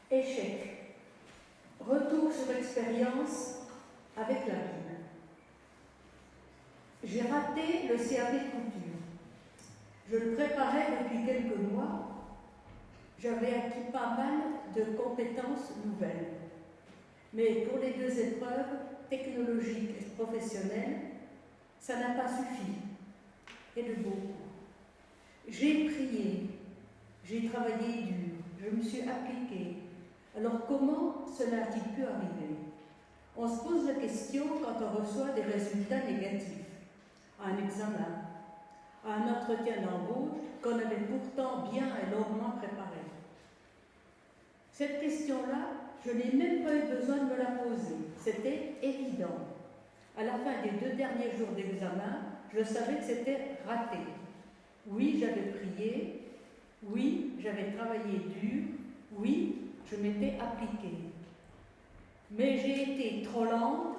Échec. Retour sur expérience avec la Bible. J'ai raté le CAP de couture. Je le préparais depuis quelques mois. J'avais acquis pas mal de compétences nouvelles. Mais pour les deux épreuves, technologiques et professionnelles, ça n'a pas suffi. Et de beaucoup. J'ai prié, j'ai travaillé dur, je me suis appliquée. Alors comment cela a-t-il pu arriver? On se pose la question quand on reçoit des résultats négatifs, à un examen, à un entretien d'embauche qu'on avait pourtant bien et longuement préparé. Cette question-là, je n'ai même pas eu besoin de me la poser, c'était évident. À la fin des 2 derniers jours d'examen, je savais que c'était raté. Oui, j'avais prié, oui, j'avais travaillé dur, oui, je m'étais appliquée. Mais j'ai été trop lente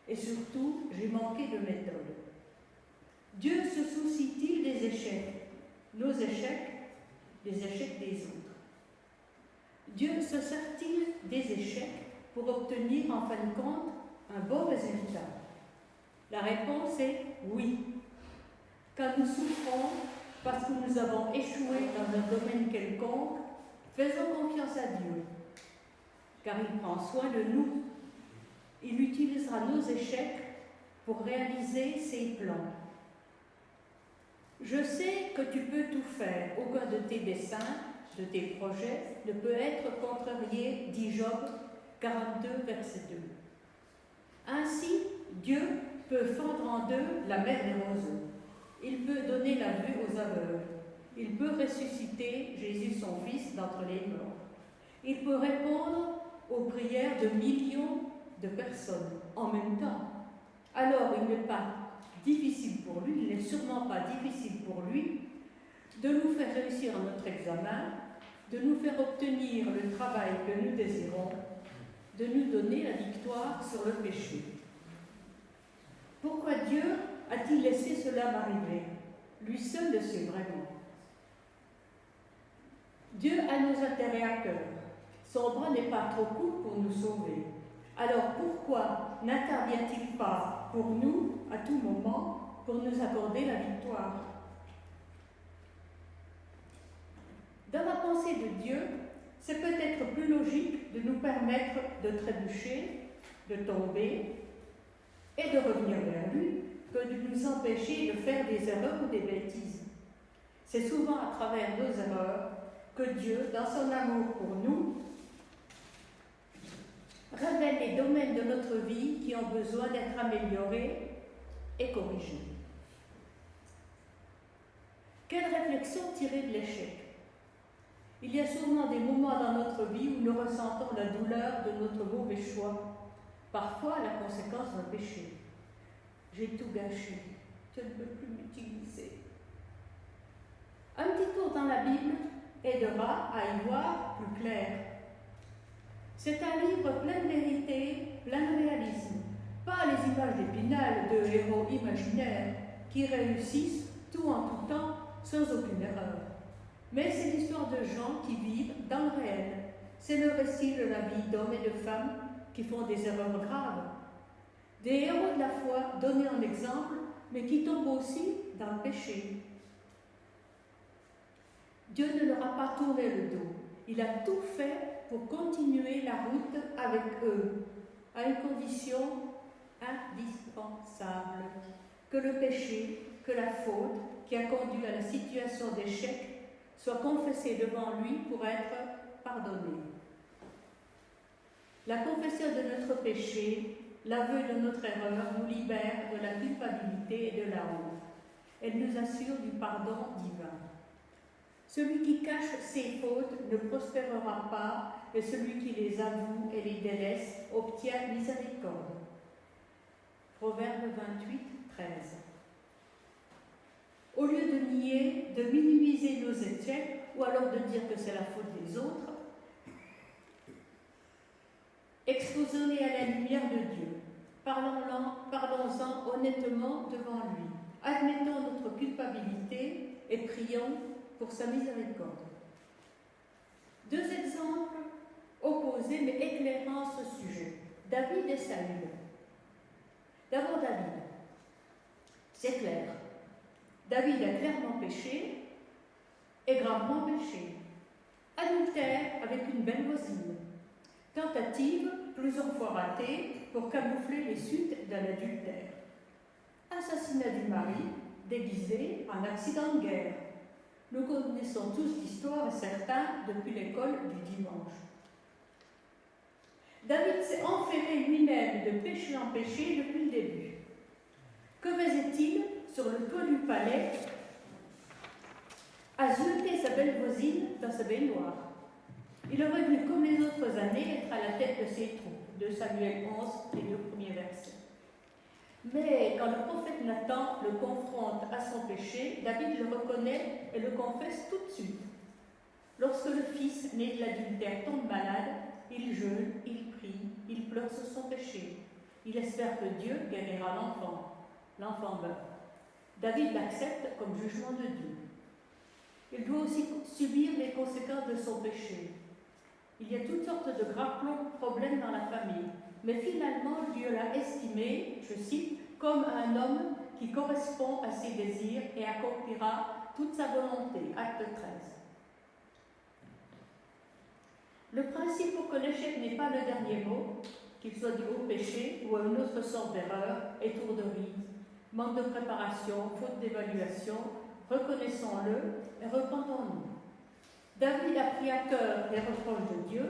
et surtout, j'ai manqué de méthode. Dieu se soucie-t-il des échecs, nos échecs, les échecs des autres? Dieu se sert-il des échecs pour obtenir en fin de compte un bon résultat? La réponse est oui. Quand nous souffrons parce que nous avons échoué dans un domaine quelconque, faisons confiance à Dieu, car il prend soin de nous. Il utilisera nos échecs pour réaliser ses plans. Je sais que tu peux tout faire. Aucun de tes desseins, de tes projets, ne peut être contrarié, dit Job 42, verset 2. Ainsi, Dieu peut fendre en deux la mer des roseaux. Il peut donner la vue aux aveugles. Il peut ressusciter Jésus, son Fils, d'entre les morts. Il peut répondre aux prières de millions de personnes en même temps. Alors, il n'est pas difficile pour lui, il n'est sûrement pas difficile pour lui de nous faire réussir notre examen, de nous faire obtenir le travail que nous désirons, de nous donner la victoire sur le péché. Pourquoi Dieu a-t-il laissé cela m'arriver? Lui seul le sait vraiment. Dieu a nos intérêts à cœur. Son bras n'est pas trop court pour nous sauver. Alors pourquoi n'intervient-il pas pour nous, à tout moment, pour nous accorder la victoire? Dans la pensée de Dieu, c'est peut-être plus logique de nous permettre de trébucher, de tomber et de revenir vers lui que de nous empêcher de faire des erreurs ou des bêtises. C'est souvent à travers nos erreurs que Dieu, dans son amour pour nous, révèle les domaines de notre vie qui ont besoin d'être améliorés et corrigés. Quelle réflexion tirer de l'échec? Il y a souvent des moments dans notre vie où nous ressentons la douleur de notre mauvais choix, parfois la conséquence d'un péché. J'ai tout gâché, je ne peux plus m'utiliser. Un petit tour dans la Bible aidera à y voir plus clair. C'est un livre plein de vérité, plein de réalisme. Pas les images d'Épinal de héros imaginaires qui réussissent tout en tout temps sans aucune erreur. Mais c'est l'histoire de gens qui vivent dans le réel. C'est le récit de la vie d'hommes et de femmes qui font des erreurs graves. Des héros de la foi donnés en exemple, mais qui tombent aussi dans le péché. Dieu ne leur a pas tourné le dos. Il a tout fait pour continuer la route avec eux, à une condition indispensable, que le péché, que la faute qui a conduit à la situation d'échec soit confessée devant lui pour être pardonnée. La confession de notre péché, l'aveu de notre erreur nous libère de la culpabilité et de la honte. Elle nous assure du pardon divin. Celui qui cache ses fautes ne prospérera pas, et celui qui les avoue et les délaisse obtient miséricorde. Proverbe 28, 13. Au lieu de nier, de minimiser nos échecs, ou alors de dire que c'est la faute des autres, exposons-les à la lumière de Dieu. Parlons-en honnêtement devant lui. Admettons notre culpabilité et prions pour sa miséricorde. 2 exemples opposés mais éclairants à ce sujet. David et Saül. D'abord David. C'est clair. David a clairement péché et gravement péché. Adultère avec une belle voisine. Tentative, plusieurs fois ratée, pour camoufler les suites d'un adultère. Assassinat du mari, déguisé en accident de guerre. Nous connaissons tous l'histoire et certains depuis l'école du dimanche. David s'est enferré lui-même de péché en péché depuis le début. Que faisait-il sur le toit du palais à jeter sa belle voisine dans sa baignoire? Il aurait dû, comme les autres années, être à la tête de ses troupes, de Samuel 11, les 2 premiers versets. Mais quand le prophète Nathan le confronte à son péché, David le reconnaît et le confesse tout de suite. Lorsque le fils né de l'adultère tombe malade, il jeûne, il prie, il pleure sur son péché. Il espère que Dieu guérira l'enfant. L'enfant meurt. David l'accepte comme jugement de Dieu. Il doit aussi subir les conséquences de son péché. Il y a toutes sortes de graves problèmes dans la famille, mais finalement Dieu l'a estimé, je cite, comme un homme qui correspond à ses désirs et accomplira toute sa volonté. Acte 13. Le principe pour que l'échec n'ait pas le dernier mot, qu'il soit dû au péché ou à une autre sorte d'erreur, étourderie, manque de préparation, faute d'évaluation, reconnaissons-le et repentons-nous. David a pris à cœur les reproches de Dieu.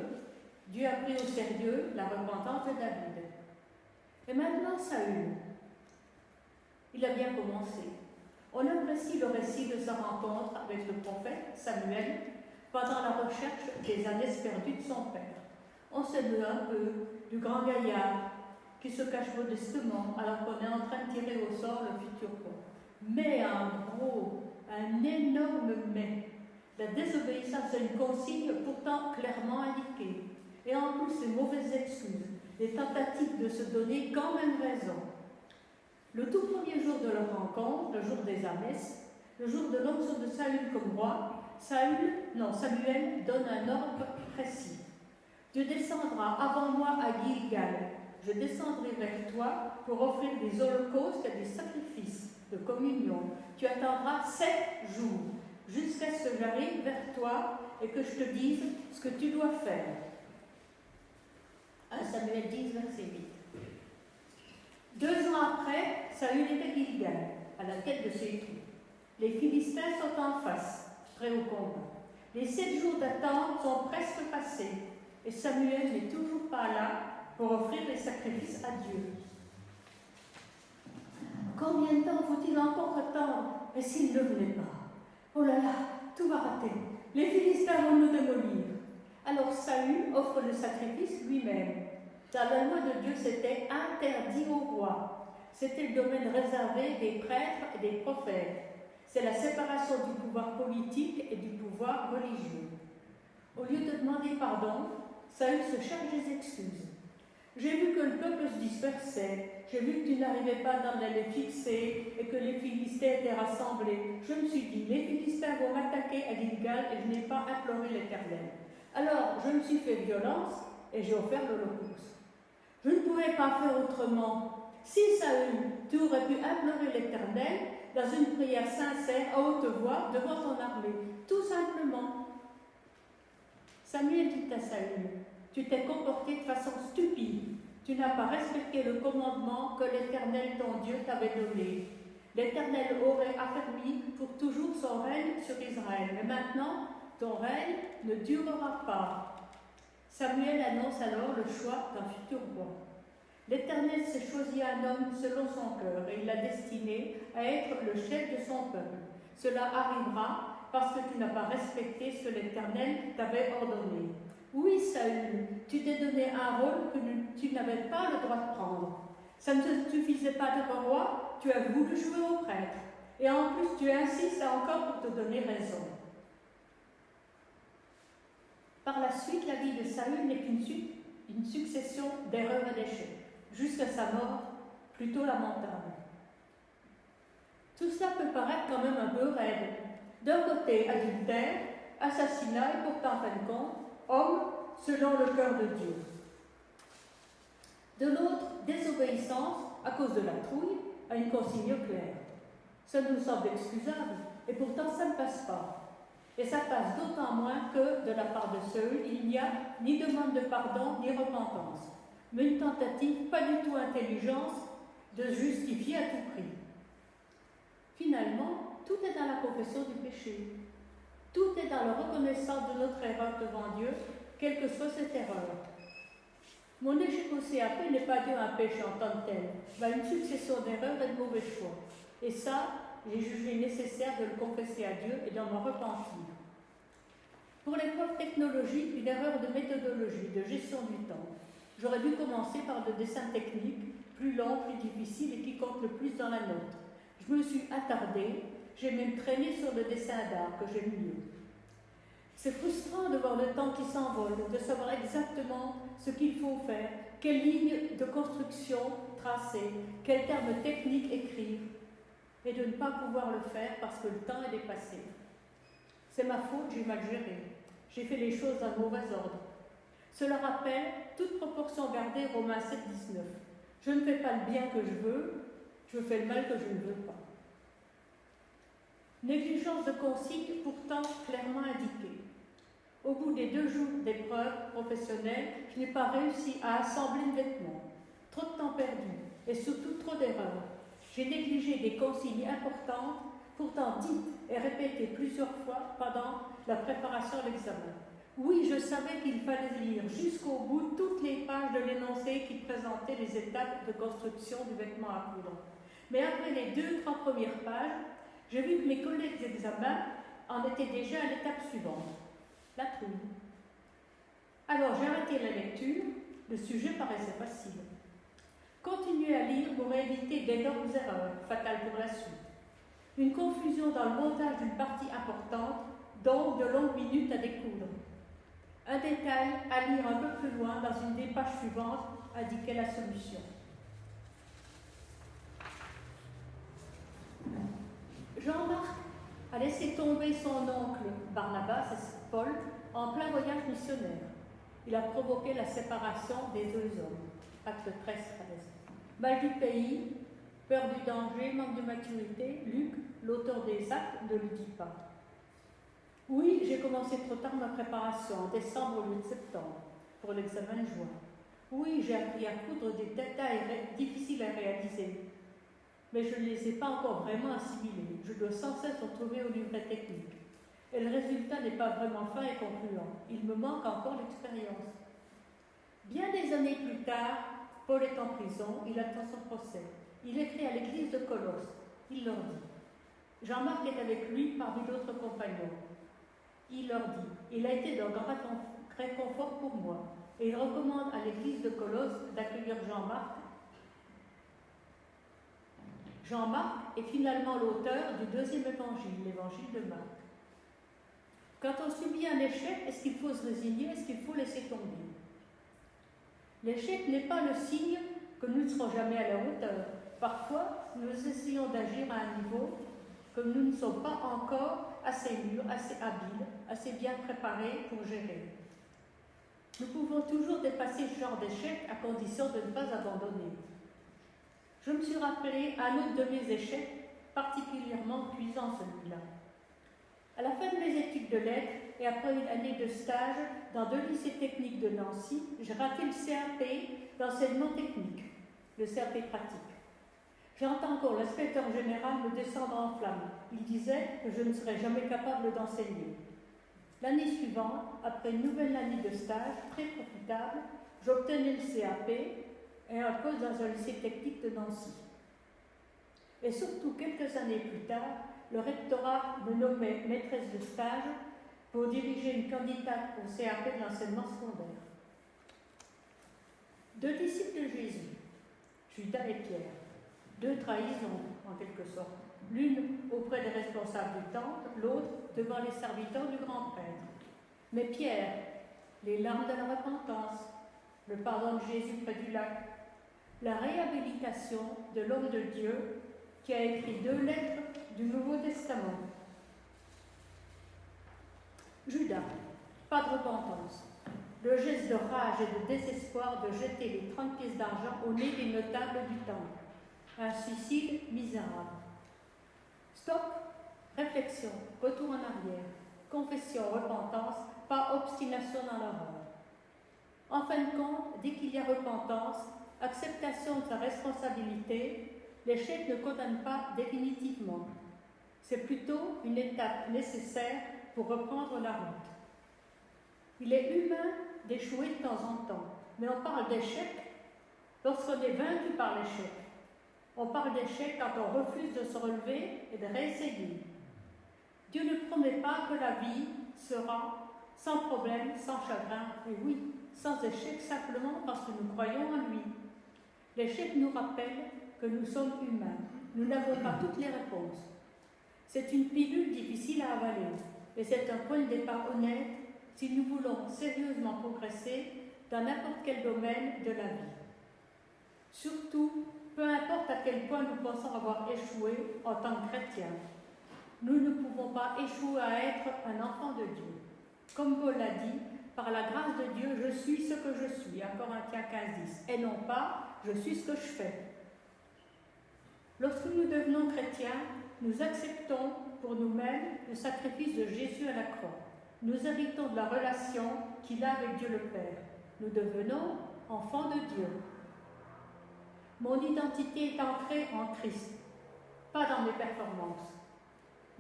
Dieu a pris au sérieux la repentance de David. Et maintenant, Saül. Il a bien commencé. On apprécie le récit de sa rencontre avec le prophète Samuel pendant la recherche des ânes perdus de son père. On s'émeut un peu du grand gaillard qui se cache modestement alors qu'on est en train de tirer au sort le futur roi. Mais un énorme mais. La désobéissance à une consigne pourtant clairement indiquée. Et en plus, les mauvaises excuses, les tentatives de se donner quand même raison. Le tout premier jour de leur rencontre, le jour des Ammès, le jour de l'onction de Saül comme roi, Samuel donne un ordre précis. Tu descendras avant moi à Gilgal. Je descendrai vers toi pour offrir des holocaustes et des sacrifices de communion. Tu attendras 7 jours. Jusqu'à ce que j'arrive vers toi et que je te dise ce que tu dois faire. 1 Samuel 10, verset 8. 2 ans après, Saül est à Gilgal, à la tête de ses troupes. Les Philistins sont en face, prêts au combat. Les 7 jours d'attente sont presque passés et Samuel n'est toujours pas là pour offrir les sacrifices à Dieu. Combien de temps faut-il encore attendre? Et s'il ne venait pas? Oh là là, tout va rater. Les Philistins vont nous démolir. Alors Saül offre le sacrifice lui-même. Dans la loi de Dieu, c'était interdit au roi. C'était le domaine réservé des prêtres et des prophètes. C'est la séparation du pouvoir politique et du pouvoir religieux. Au lieu de demander pardon, Saül se cherche des excuses. J'ai vu que le peuple se dispersait, j'ai vu que tu n'arrivais pas dans les fixer et que les Philistins étaient rassemblés. Je me suis dit, les Philistins vont m'attaquer à Gilgal et je n'ai pas imploré l'Éternel. Alors, je me suis fait violence et j'ai offert l'holocauste. Je ne pouvais pas faire autrement. Si Saül, tu aurais pu implorer l'Éternel dans une prière sincère, à haute voix, devant ton armée, tout simplement. Samuel dit à Saül, tu t'es comporté de façon stupide. Tu n'as pas respecté le commandement que l'Éternel, ton Dieu, t'avait donné. L'Éternel aurait affermi pour toujours son règne sur Israël. Mais maintenant, ton règne ne durera pas. Samuel annonce alors le choix d'un futur roi. L'Éternel s'est choisi un homme selon son cœur et il l'a destiné à être le chef de son peuple. Cela arrivera parce que tu n'as pas respecté ce que l'Éternel t'avait ordonné. Oui, Saül, tu t'es donné un rôle que tu n'avais pas le droit de prendre. Ça ne te suffisait pas d'être roi, tu as voulu jouer au prêtre. Et en plus, tu insistes encore pour te donner raison. Par la suite, la vie de Saül n'est qu'une succession d'erreurs et d'échecs, jusqu'à sa mort, plutôt lamentable. Tout cela peut paraître quand même un peu raide. D'un côté, adultère, assassinat et pourtant, en fin de compte, homme selon le cœur de Dieu. De l'autre, désobéissance à cause de la trouille à une consigne claire. Ça nous semble excusable, et pourtant ça ne passe pas. Et ça passe d'autant moins que, de la part de ceux, il n'y a ni demande de pardon ni repentance, mais une tentative pas du tout intelligente de justifier à tout prix. Finalement, tout est dans la confession du péché. Tout est dans la reconnaissance de notre erreur devant Dieu, quelle que soit cette erreur. Mon échec au CAP n'est pas dû à un péché en tant que tel, mais à une succession d'erreurs et de mauvais choix. Et ça, j'ai jugé nécessaire de le confesser à Dieu et d'en me repentir. Pour l'épreuve technologique, une erreur de méthodologie, de gestion du temps. J'aurais dû commencer par le dessin technique, plus long, plus difficile et qui compte le plus dans la note. Je me suis attardée, j'ai même traîné sur le dessin d'art que j'aime mieux. C'est frustrant de voir le temps qui s'envole, de savoir exactement ce qu'il faut faire, quelles lignes de construction tracer, quels termes techniques écrire, et de ne pas pouvoir le faire parce que le temps est dépassé. C'est ma faute, j'ai mal géré. J'ai fait les choses dans le mauvais ordre. Cela rappelle, toute proportion gardée, Romains 7, 19. Je ne fais pas le bien que je fais le mal que je ne veux pas. Négligence de consignes pourtant clairement indiquée. Au bout des 2 jours d'épreuve professionnelle, je n'ai pas réussi à assembler le vêtement. Trop de temps perdu et surtout trop d'erreurs. J'ai négligé des consignes importantes, pourtant dites et répétées plusieurs fois pendant la préparation à l'examen. Oui, je savais qu'il fallait lire jusqu'au bout toutes les pages de l'énoncé qui présentaient les étapes de construction du vêtement à coudre. Mais après les 2-3 premières pages, j'ai vu que mes collègues d'examen en étaient déjà à l'étape suivante, la trouille. Alors j'ai arrêté la lecture, le sujet paraissait facile. Continuer à lire m'aurait évité d'énormes erreurs, fatales pour la suite. Une confusion dans le montage d'une partie importante, donc de longues minutes à découdre. Un détail à lire un peu plus loin dans une des pages suivantes indiquait la solution. Jean-Marc a laissé tomber son oncle Barnabas et Paul en plein voyage missionnaire. Il a provoqué la séparation des 2 hommes. Acte 13-13. Mal du pays, peur du danger, manque de maturité, Luc, l'auteur des actes, ne le dit pas. Oui, j'ai commencé trop tard ma préparation, en décembre au lieu de septembre, pour l'examen de juin. Oui, j'ai appris à coudre des détails difficiles à réaliser, mais je ne les ai pas encore vraiment assimilés. Je dois sans cesse retrouver au livret technique. Et le résultat n'est pas vraiment fin et concluant. Il me manque encore l'expérience. Bien des années plus tard, Paul est en prison, il attend son procès. Il écrit à l'église de Colosse. Il leur dit. Jean-Marc est avec lui parmi d'autres compagnons. Il leur dit, il a été d'un grand réconfort pour moi. Et il recommande à l'église de Colosse d'accueillir Jean-Marc. Jean-Marc est finalement l'auteur du 2e évangile, l'évangile de Marc. Quand on subit un échec, est-ce qu'il faut se résigner, est-ce qu'il faut laisser tomber? L'échec n'est pas le signe que nous ne serons jamais à la hauteur. Parfois, nous essayons d'agir à un niveau que nous ne sommes pas encore assez mûrs, assez habiles, assez bien préparés pour gérer. Nous pouvons toujours dépasser ce genre d'échec à condition de ne pas abandonner. Je me suis rappelé un autre de mes échecs, particulièrement cuisant celui-là. À la fin de mes études de lettres et après une année de stage dans 2 lycées techniques de Nancy, j'ai raté le CAP d'enseignement technique, le CAP pratique. J'entends encore l'inspecteur général me descendre en flammes. Il disait que je ne serais jamais capable d'enseigner. L'année suivante, après une nouvelle année de stage très profitable, j'obtenais le CAP et un poste dans un lycée technique de Nancy. Et surtout, quelques années plus tard, le rectorat me nommait maîtresse de stage pour diriger une candidate au CAP de l'enseignement secondaire. 2 disciples de Jésus, Judas et Pierre. 2 trahisons, en quelque sorte. L'une auprès des responsables du temple, l'autre devant les serviteurs du grand prêtre. Mais Pierre, les larmes de la repentance, le pardon de Jésus près du lac, la réhabilitation de l'homme de Dieu qui a écrit 2 lettres du Nouveau Testament. Judas, pas de repentance. le geste de rage et de désespoir de jeter les 30 pièces d'argent au nez des notables du temple. Un suicide misérable. Stop, réflexion, retour en arrière, confession, repentance, pas obstination dans l'horreur. En fin de compte, dès qu'il y a repentance, acceptation de sa responsabilité, l'échec ne condamne pas définitivement. C'est plutôt une étape nécessaire pour reprendre la route. Il est humain d'échouer de temps en temps, mais on parle d'échec lorsqu'on est vaincu par l'échec. On parle d'échec quand on refuse de se relever et de réessayer. Dieu ne promet pas que la vie sera sans problème, sans chagrin, et oui, sans échec simplement parce que nous croyons en lui. L'échec nous rappelle que nous sommes humains. Nous n'avons pas toutes les réponses. C'est une pilule difficile à avaler, mais c'est un point de départ honnête si nous voulons sérieusement progresser dans n'importe quel domaine de la vie. Surtout, peu importe à quel point nous pensons avoir échoué en tant que chrétiens, nous ne pouvons pas échouer à être un enfant de Dieu. Comme Paul l'a dit, par la grâce de Dieu, je suis ce que je suis, 1 Corinthiens 15:10, et non pas je suis ce que je fais. Lorsque nous devenons chrétiens, nous acceptons pour nous-mêmes le sacrifice de Jésus à la croix. Nous héritons de la relation qu'il a avec Dieu le Père. Nous devenons enfants de Dieu. Mon identité est ancrée en Christ, pas dans mes performances.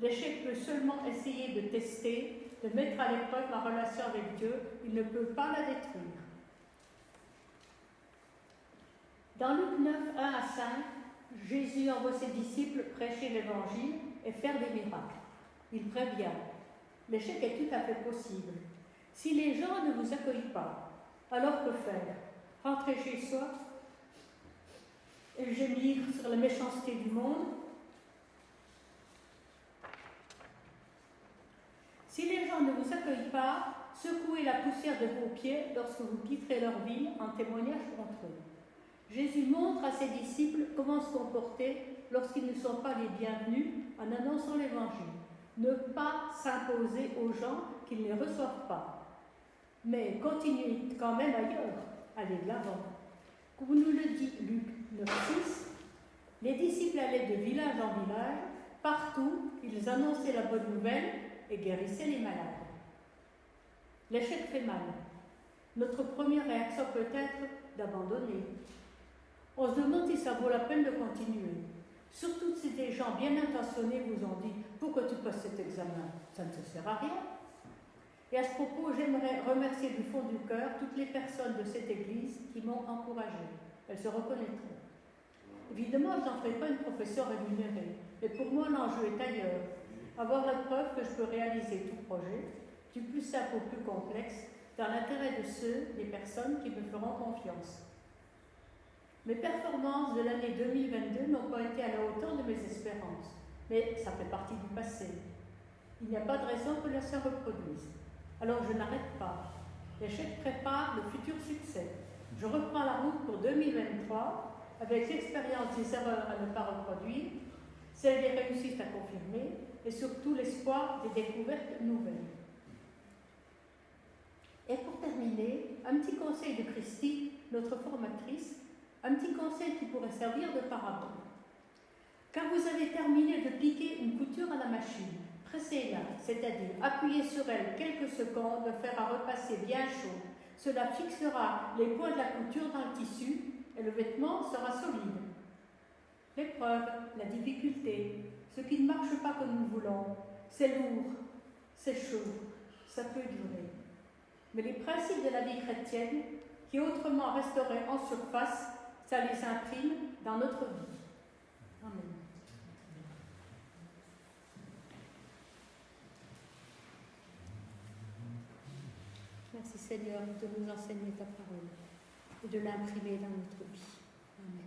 L'échec peut seulement essayer de tester, de mettre à l'épreuve ma relation avec Dieu. Il ne peut pas la détruire. Dans Luc 9, 1 à 5, Jésus envoie ses disciples prêcher l'Évangile et faire des miracles. Il prévient. L'échec est tout à fait possible. Si les gens ne vous accueillent pas, alors que faire? Rentrer chez soi et gémir sur la méchanceté du monde? Si les gens ne vous accueillent pas, secouez la poussière de vos pieds lorsque vous quitterez leur ville en témoignage contre eux. Jésus montre à ses disciples comment se comporter lorsqu'ils ne sont pas les bienvenus en annonçant l'Évangile. Ne pas s'imposer aux gens qu'ils ne reçoivent pas, mais continuez quand même ailleurs, allez de l'avant. Comme nous le dit Luc 9,6, les disciples allaient de village en village, partout ils annonçaient la bonne nouvelle et guérissaient les malades. L'échec fait mal. Notre première réaction peut être d'abandonner. On se demande si ça vaut la peine de continuer. Surtout si des gens bien intentionnés vous ont dit « Pourquoi tu passes cet examen? Ça ne te sert à rien. » Et à ce propos, j'aimerais remercier du fond du cœur toutes les personnes de cette église qui m'ont encouragée. Elles se reconnaîtront. Évidemment, je n'en ferai pas une professeure rémunérée, mais pour moi, l'enjeu est ailleurs. Avoir la preuve que je peux réaliser tout projet, du plus simple au plus complexe, dans l'intérêt de ceux, des personnes qui me feront confiance. Mes performances de l'année 2022 n'ont pas été à la hauteur de mes espérances, mais ça fait partie du passé. Il n'y a pas de raison que ça se reproduise. Alors je n'arrête pas. L'échec prépare le futur succès. Je reprends la route pour 2023 avec l'expérience des erreurs à ne pas reproduire, celle des réussites à confirmer et surtout l'espoir des découvertes nouvelles. Et pour terminer, un petit conseil de Christy, notre formatrice, un petit conseil qui pourrait servir de parabole. Quand vous avez terminé de piquer une couture à la machine, pressez-la, c'est-à-dire appuyez sur elle quelques secondes, faire à repasser bien chaud. Cela fixera les points de la couture dans le tissu et le vêtement sera solide. L'épreuve, la difficulté, ce qui ne marche pas comme nous voulons, c'est lourd, c'est chaud, ça peut durer. Mais les principes de la vie chrétienne, qui autrement resteraient en surface, ça les imprime dans notre vie. Amen. Merci Seigneur de nous enseigner ta parole et de l'imprimer dans notre vie. Amen.